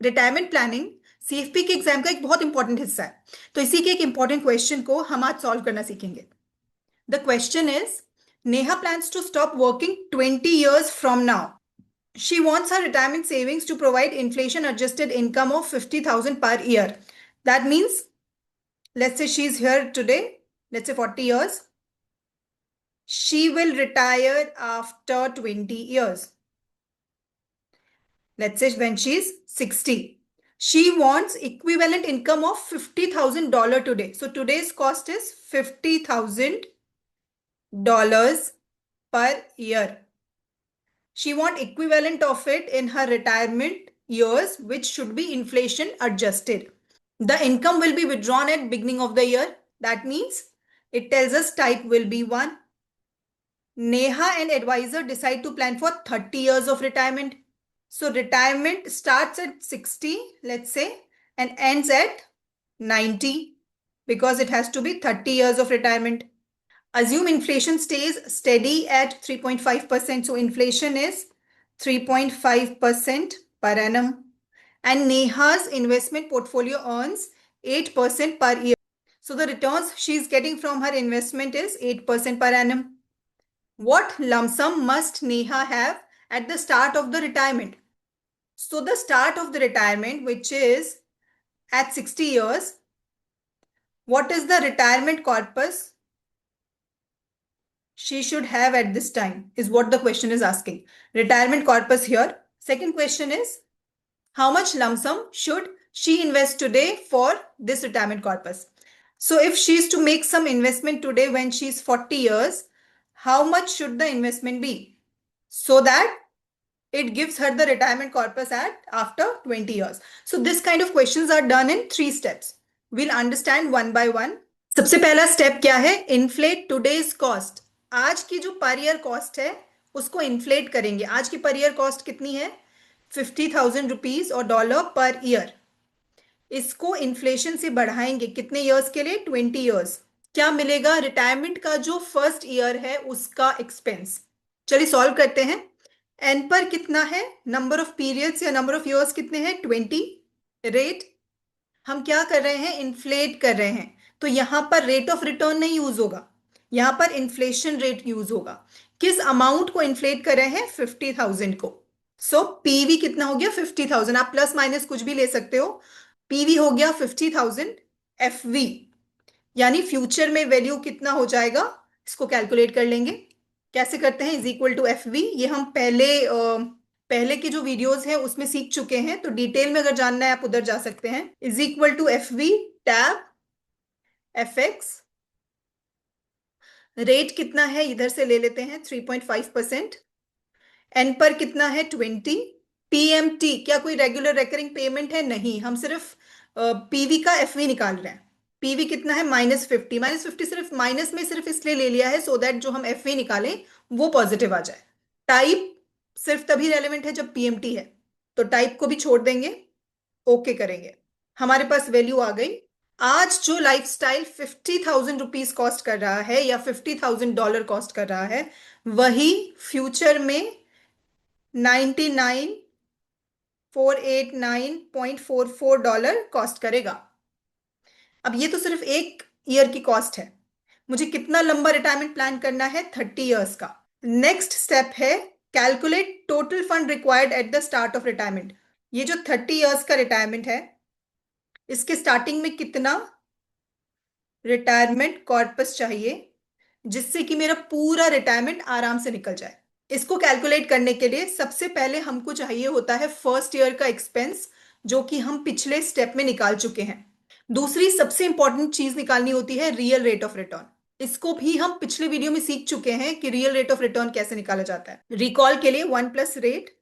Retirement planning CFP के exam का एक बहुत इंपॉर्टेंट हिस्सा है। तो इसी के एक इंपॉर्टेंट क्वेश्चन को हम आज सॉल्व करना सीखेंगे। The question is, Neha plans to stop working 20 years from now. She wants her retirement savings to provide inflation adjusted income of 50,000 per year. That means, let's say she's here today, let's say 40 years. She will retire after 20 years. Let's say when she's 60. She wants equivalent income of $50,000 today. So today's cost is $50,000 per year. She wants equivalent of it in her retirement years, which should be inflation adjusted. The income will be withdrawn at beginning of the year. That means it tells us type will be 1. Neha and advisor decide to plan for 30 years of retirement. So retirement starts at 60, let's say, and ends at 90 because it has to be 30 years of retirement. Assume inflation stays steady at 3.5%. So inflation is 3.5% per annum. And Neha's investment portfolio earns 8% per year. So the returns she's getting from her investment is 8% per annum. What lump sum must Neha have at the start of the retirement? So the start of the retirement, which is at 60 years, what is the retirement corpus she should have at this time is what the question is asking. Retirement corpus here. Second question is, how much lump sum should she invest today for this retirement corpus? So if she is to make some investment today when she is 40 years, how much should the investment be so that it gives her the retirement corpus at after 20 years? So this kind of questions are done in 3 steps. We'll understand one by one. सबसे पहला step क्या है? Inflate today's cost. आज की जो per year cost है उसको inflate करेंगे. आज की पर ईयर कॉस्ट कितनी है? 50,000 रुपीज और डॉलर पर ईयर. इसको इन्फ्लेशन से बढ़ाएंगे कितने ईयर्स के लिए? 20 ईयर्स. क्या मिलेगा? रिटायरमेंट का जो फर्स्ट ईयर है उसका एक्सपेंस. चलिए सॉल्व करते हैं. एन पर कितना है? नंबर ऑफ पीरियड्स या नंबर ऑफ ईयर्स कितने हैं? 20. रेट हम क्या कर रहे हैं? इन्फ्लेट कर रहे हैं. तो यहां पर रेट ऑफ रिटर्न नहीं यूज होगा, यहां पर इन्फ्लेशन रेट यूज होगा. किस अमाउंट को इन्फ्लेट कर रहे हैं? 50,000 को. सो पीवी कितना हो गया? 50,000. आप प्लस माइनस कुछ भी ले सकते हो. पीवी हो गया 50,000. एफवी यानी फ्यूचर में वैल्यू कितना हो जाएगा इसको कैलकुलेट कर लेंगे. कैसे करते हैं? Is equal to F V. ये हम पहले के जो वीडियोस हैं उसमें सीख चुके हैं, तो डिटेल में अगर जानना है आप उधर जा सकते हैं. Is equal to F V tab F X. Rate कितना है इधर से ले लेते हैं 3.5%. एन पर कितना है? 20. पीएमटी क्या कोई रेगुलर रेकरिंग पेमेंट है? नहीं, हम सिर्फ पीवी का एफवी निकाल रहे हैं. पीवी कितना है? -50. -50 सिर्फ माइनस में सिर्फ इसलिए ले लिया है सो दैट जो हम एफवी निकालें वो पॉजिटिव आ जाए. टाइप सिर्फ तभी रेलेवेंट है जब पीएमटी है, तो टाइप को भी छोड़ देंगे. ओके करेंगे. हमारे पास वैल्यू आ गई. आज जो लाइफस्टाइल 50,000 रुपीज कॉस्ट कर रहा है या $50,000 कॉस्ट कर रहा है, वही फ्यूचर में 99,489.44 डॉलर कॉस्ट करेगा. अब ये तो सिर्फ एक ईयर की कॉस्ट है. मुझे कितना लंबा रिटायरमेंट प्लान करना है? 30 ईयर्स का. नेक्स्ट स्टेप है calculate total fund required at the start of retirement. ये जो 30 ईयर्स का रिटायरमेंट है इसके स्टार्टिंग में कितना रिटायरमेंट कॉर्पस चाहिए जिससे कि मेरा पूरा रिटायरमेंट आराम से निकल जाए. इसको कैलकुलेट करने के लिए सबसे पहले हमको चाहिए होता है फर्स्ट ईयर का एक्सपेंस, जो कि हम पिछले स्टेप में निकाल चुके हैं. दूसरी सबसे इंपॉर्टेंट चीज निकालनी होती है रियल रेट ऑफ रिटर्न. इसको भी हम पिछले वीडियो में सीख चुके हैं कि रियल रेट ऑफ रिटर्न कैसे निकाला जाता है. रिकॉल के लिए 1 plus rate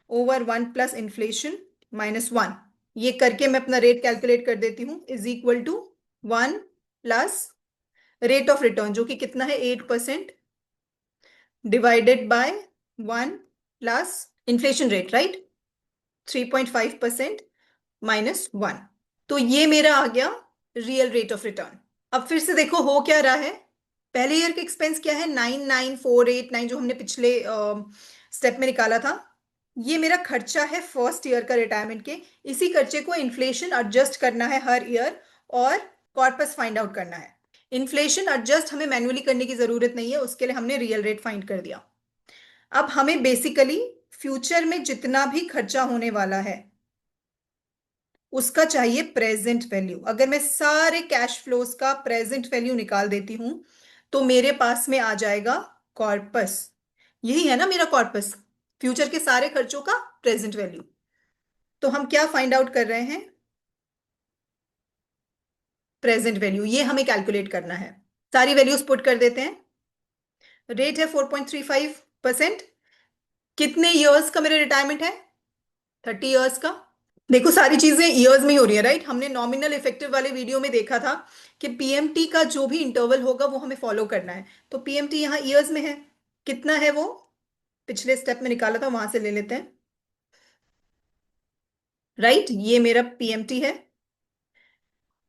over 1 plus inflation -1. ये करके मैं अपना रेट कैलकुलेट कर देती हूं. Is equal to 1 plus rate of return जो कि कितना है? 8% divided by 1 plus inflation rate, right? 3.5% -1. तो ये मेरा आ गया रियल रेट ऑफ रिटर्न. अब फिर से देखो हो क्या रहा है. पहले ईयर का एक्सपेंस क्या है? 99,489 जो हमने पिछले स्टेप में निकाला था. ये मेरा खर्चा है फर्स्ट ईयर का रिटायरमेंट के। इसी खर्चे को इन्फ्लेशन एडजस्ट करना है हर ईयर, और कॉर्पस फाइंड आउट करना है। इन्फ्लेशन एडजस्ट हमें मैन्युअली करने की जरूरत नहीं है, उसके लिए हमने रियल रेट फाइंड कर दिया। अब हमें बेसिकली फ्यूचर में जितना भी खर्चा होने वाला है उसका चाहिए प्रेजेंट वैल्यू। अगर मैं सारे कैश फ्लोज का प्रेजेंट वैल्यू निकाल देती हूं तो मेरे पास में आ जाएगा कॉर्पस। यही है ना मेरा कॉर्पस, फ्यूचर के सारे खर्चों का प्रेजेंट वैल्यू। तो हम क्या फाइंड आउट कर रहे हैं? प्रेजेंट वैल्यू, ये हमें कैलकुलेट करना है। सारी वैल्यूज पुट कर देते हैं। रेट है 4.35%। कितने इयर्स का मेरा रिटायरमेंट है? 30 इयर्स का। देखो सारी चीजें ईयर्स में ही हो रही है, राइट। हमने नॉमिनल इफेक्टिव वाले वीडियो में देखा था कि पीएमटी का जो भी इंटरवल होगा वो हमें फॉलो करना है। तो पीएमटी यहाँ ईयर्स में है। कितना है वो पिछले स्टेप में निकाला था, वहां से ले लेते हैं। राइट, ये मेरा पीएमटी है।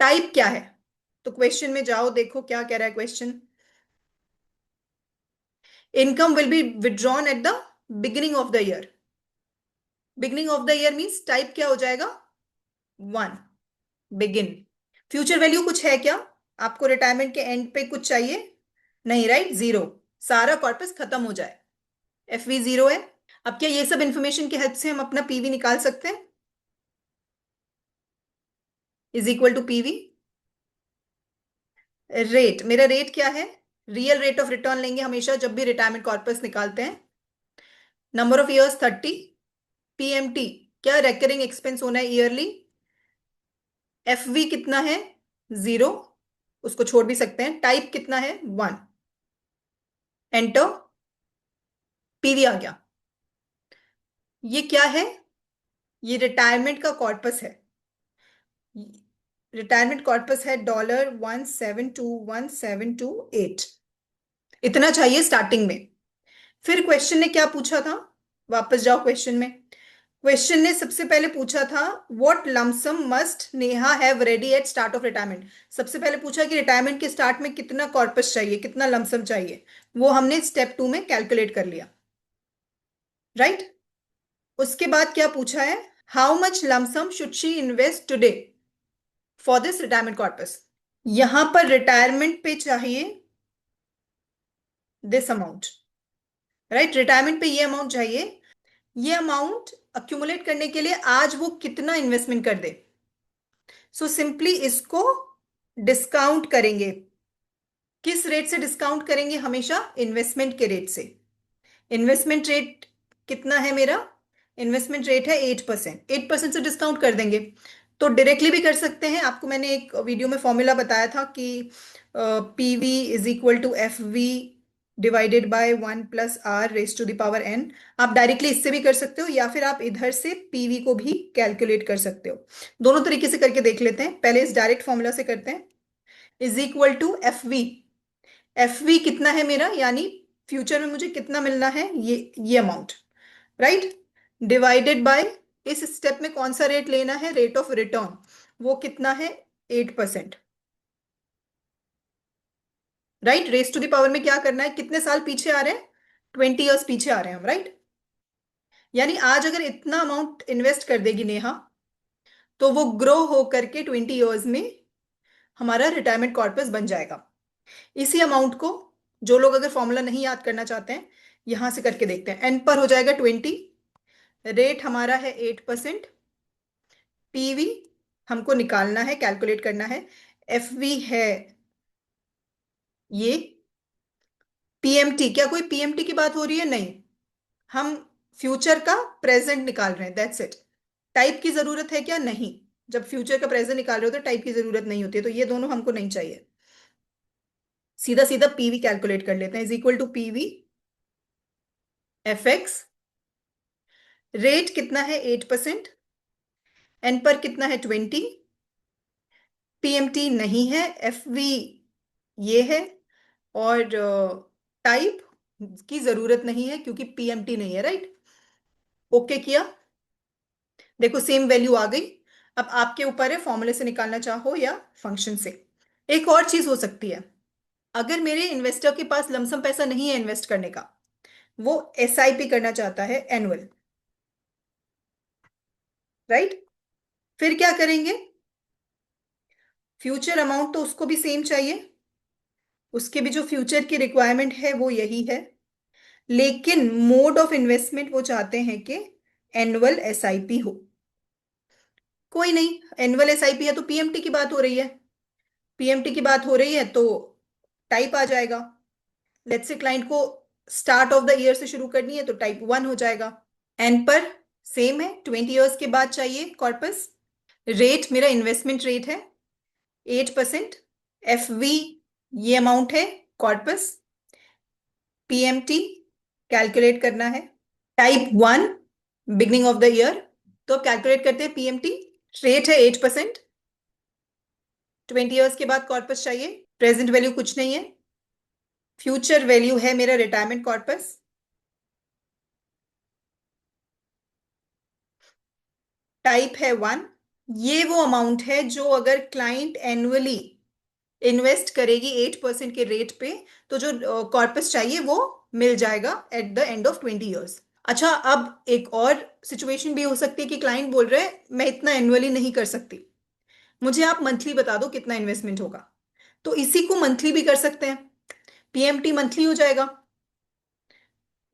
टाइप क्या है? तो क्वेश्चन में जाओ, देखो क्या कह रहा है question. Income will be withdrawn at the beginning of the year. Beginning of the year means type क्या हो जाएगा? 1, बिगिन। फ्यूचर वैल्यू कुछ है क्या? आपको रिटायरमेंट के एंड पे कुछ चाहिए? नहीं, राइट, जीरो। सारा कॉर्पस खत्म हो जाए, एफवी जीरो है। अब क्या ये सब इंफॉर्मेशन की हेल्प से हम अपना पीवी निकाल सकते हैं? Is equal to PV. Rate, मेरा रेट क्या है? रियल रेट ऑफ रिटर्न लेंगे हमेशा जब भी रिटायरमेंट कॉर्पस निकालते हैं। Number of years 30। पीएमटी क्या रेकरिंग एक्सपेंस होना है ईयरली। एफवी कितना है? जीरो, उसको छोड़ भी सकते हैं। टाइप कितना है? 1। एंटर। पीवी आ गया। ये क्या है? ये रिटायरमेंट का कॉर्पस है। रिटायरमेंट कॉर्पस है $1721728। इतना चाहिए स्टार्टिंग में। फिर क्वेश्चन ने क्या पूछा था? वापस जाओ क्वेश्चन में। क्वेश्चन ने सबसे पहले पूछा था what lump sum must Neha have ready eight start of retirement. सबसे पहले पूछा कि रिटायरमेंट के स्टार्ट में कितना कॉर्पस चाहिए, कितना लमसम चाहिए। वो हमने स्टेप 2 में कैलकुलेट कर लिया, राइट। उसके बाद क्या पूछा है? How much lump sum should she invest today for this retirement corpus. यहां पर रिटायरमेंट पे चाहिए दिस अमाउंट, राइट। रिटायरमेंट पे ये अमाउंट चाहिए। ये अमाउंट अक्यूमुलेट करने के लिए आज वो कितना इन्वेस्टमेंट कर दे। सो सिंपली इसको डिस्काउंट करेंगे। किस रेट से डिस्काउंट करेंगे? हमेशा इन्वेस्टमेंट के रेट से। इन्वेस्टमेंट रेट कितना है मेरा? इन्वेस्टमेंट रेट है 8%। 8% से डिस्काउंट कर देंगे। तो डायरेक्टली भी कर सकते हैं। आपको मैंने एक वीडियो में फॉर्मूला बताया था कि PV is equal to F V divided by 1 + r⁻n। आप डायरेक्टली इससे भी कर सकते हो, या फिर आप इधर से पीवी को भी कैलकुलेट कर सकते हो। दोनों तरीके से करके देख लेते हैं। पहले इस डायरेक्ट फॉर्मूला से करते हैं। Is equal to F V. F V कितना है मेरा, यानी फ्यूचर में मुझे कितना मिलना है, ये अमाउंट, राइट। डिवाइडेड बाय, इस स्टेप में कौन सा रेट लेना है? Rate of return. वो कितना है? 8%, right. Raise to the power में क्या करना है? कितने साल पीछे आ रहे हैं? 20 इयर्स पीछे आ रहे हैं हम, राइट। यानी आज अगर इतना अमाउंट इन्वेस्ट कर देगी नेहा तो वो ग्रो हो करके 20 इयर्स में हमारा रिटायरमेंट कॉर्पस बन जाएगा। इसी अमाउंट को जो लोग अगर फॉर्मूला नहीं याद करना चाहते हैं, यहां से करके देखते हैं। एन पर हो जाएगा 20। रेट हमारा है 8%। पीवी हमको निकालना है, कैलकुलेट करना है। एफ वी है ये। पीएमटी, क्या कोई पीएमटी की बात हो रही है? नहीं, हम फ्यूचर का प्रेजेंट निकाल रहे हैं, दैट्स इट। टाइप की जरूरत है क्या? नहीं। जब फ्यूचर का प्रेजेंट निकाल रहे हो तो टाइप की जरूरत नहीं होती है, तो ये दोनों हमको नहीं चाहिए। सीधा सीधा पीवी कैलकुलेट कर लेते हैं। Is equal to PV F X. Rate कितना है? 8%। एन पर कितना है? 20। पीएमटी नहीं है, एफ वी ये है। और टाइप की जरूरत नहीं है क्योंकि पीएमटी नहीं है, राइट। ओके किया। देखो सेम वैल्यू आ गई। अब आपके ऊपर है फॉर्मूले से निकालना चाहो या फंक्शन से। एक और चीज हो सकती है, अगर मेरे इन्वेस्टर के पास लमसम पैसा नहीं है इन्वेस्ट करने का, वो एसआईपी करना चाहता है एनुअल, राइट। फिर क्या करेंगे, फ्यूचर अमाउंट तो उसको भी सेम चाहिए, उसके भी जो फ्यूचर की रिक्वायरमेंट है वो यही है, लेकिन मोड ऑफ इन्वेस्टमेंट वो चाहते हैं कि एनुअल एसआईपी हो। कोई नहीं, एनुअल एसआईपी है तो पीएमटी की बात हो रही है, पीएमटी की बात हो रही है तो टाइप आ जाएगा। लेट्स से क्लाइंट को स्टार्ट ऑफ द ईयर से शुरू करनी है तो टाइप 1 हो जाएगा। एन पर सेम है, 20 ईयर्स के बाद चाहिए कॉर्पस। रेट मेरा इन्वेस्टमेंट रेट है 8%। एफ वी ये अमाउंट है कॉर्पस। पीएमटी कैलकुलेट करना है। Type 1 beginning of the year, तो कैलकुलेट करते हैं पीएमटी। रेट है 8%, 20 ईयर्स के बाद कॉर्पस चाहिए। प्रेजेंट वैल्यू कुछ नहीं है, फ्यूचर वैल्यू है मेरा रिटायरमेंट कॉर्पस। टाइप है 1। ये वो अमाउंट है जो अगर क्लाइंट एनुअली इन्वेस्ट करेगी 8% के रेट पे, तो जो कॉर्पस चाहिए वो मिल जाएगा at the end of 20 years. अच्छा, अब एक और सिचुएशन भी हो सकती है कि क्लाइंट बोल रहे हैं मैं इतना एनुअली नहीं कर सकती, मुझे आप मंथली बता दो कितना इन्वेस्टमेंट होगा, तो इसी को मंथली भी कर सकते हैं। पीएमटी मंथली हो जाएगा।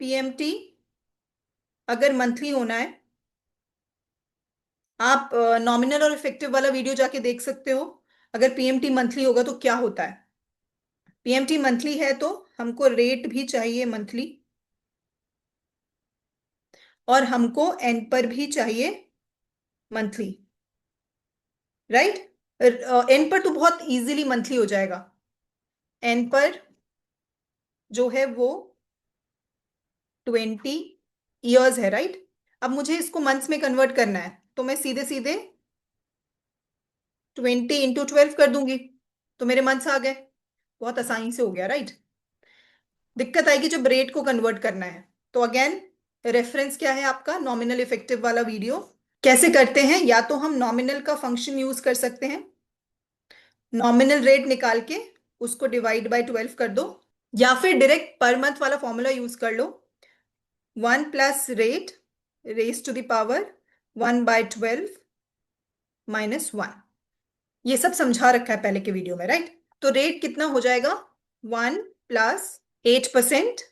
पीएमटी अगर मंथली होना है, आप नॉमिनल और इफेक्टिव वाला वीडियो जाके देख सकते हो। अगर पीएमटी मंथली होगा तो क्या होता है। पीएमटी मंथली है तो हमको रेट भी चाहिए मंथली, और हमको एन पर भी चाहिए मंथली, राइट। एन पर तो बहुत इजीली मंथली हो जाएगा। एन पर जो है वो 20 ईयर्स है, राइट। अब मुझे इसको मंथ्स में कन्वर्ट करना है तो मैं सीधे सीधे 20 × 12 कर दूंगी, तो मेरे मंथ्स आ गए। बहुत आसानी से हो गया, राइट। दिक्कत आएगी जब रेट को कन्वर्ट करना है, तो अगेन रेफरेंस क्या है आपका, नॉमिनल इफेक्टिव वाला वीडियो। कैसे करते हैं, या तो हम नॉमिनल का फंक्शन यूज कर सकते हैं, नॉमिनल रेट निकाल के उसको डिवाइड बाय 12 कर दो, या फिर डायरेक्ट पर मंथ वाला फॉर्मूला यूज कर लो, 1 + rate raise to the power 1/12 -1। ये सब समझा रखा है पहले के वीडियो में, राइट। तो रेट कितना हो जाएगा, 1 + 8%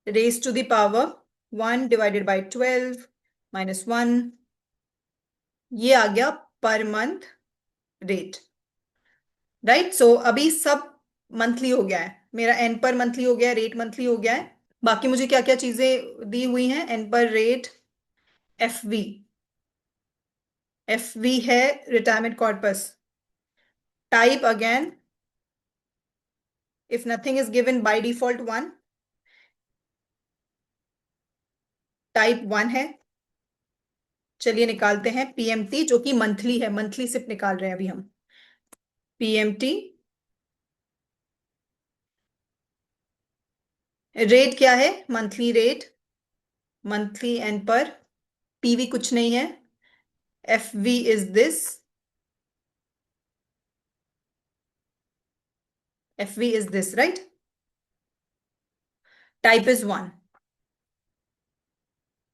रेज टू द पावर 1/12 -1। ये आ गया पर मंथ रेट, राइट। सो अभी सब मंथली हो गया है, मेरा एन पर मंथली हो गया है, रेट मंथली हो गया है। बाकी मुझे क्या क्या चीजें दी हुई हैं, एन पर rate, F V, F V है retirement corpus. Type again if nothing is given by default 1, type 1 है। चलिए निकालते हैं पीएमटी जो कि मंथली है, मंथली सिर्फ निकाल रहे हैं अभी हम। पीएमटी रेट क्या है, मंथली रेट, मंथली एन पर, पीवी कुछ नहीं है, F V is this, F V is this, right. Type is 1,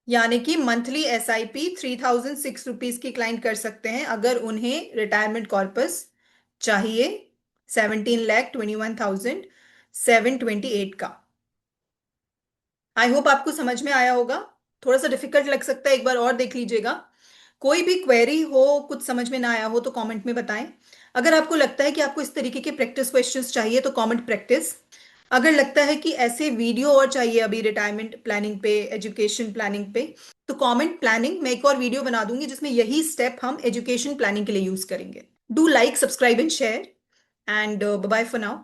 यानी कि मंथली एसआईपी 3006 रुपीज की क्लाइंट कर सकते हैं अगर उन्हें रिटायरमेंट कॉर्पस चाहिए 17,21,728 का। आई होप आपको समझ में आया होगा। थोड़ा सा डिफिकल्ट लग सकता है, एक बार और देख लीजिएगा। कोई भी क्वेरी हो, कुछ समझ में ना आया हो तो कमेंट में बताएं। अगर आपको लगता है कि आपको इस तरीके के प्रैक्टिस क्वेश्चंस चाहिए तो कमेंट प्रैक्टिस। अगर लगता है कि ऐसे वीडियो और चाहिए अभी रिटायरमेंट प्लानिंग पे, एजुकेशन प्लानिंग पे, तो कमेंट प्लानिंग, मैं एक और वीडियो बना दूंगी जिसमें यही स्टेप हम एजुकेशन प्लानिंग के लिए यूज करेंगे। Do like, subscribe and share, and bye for now.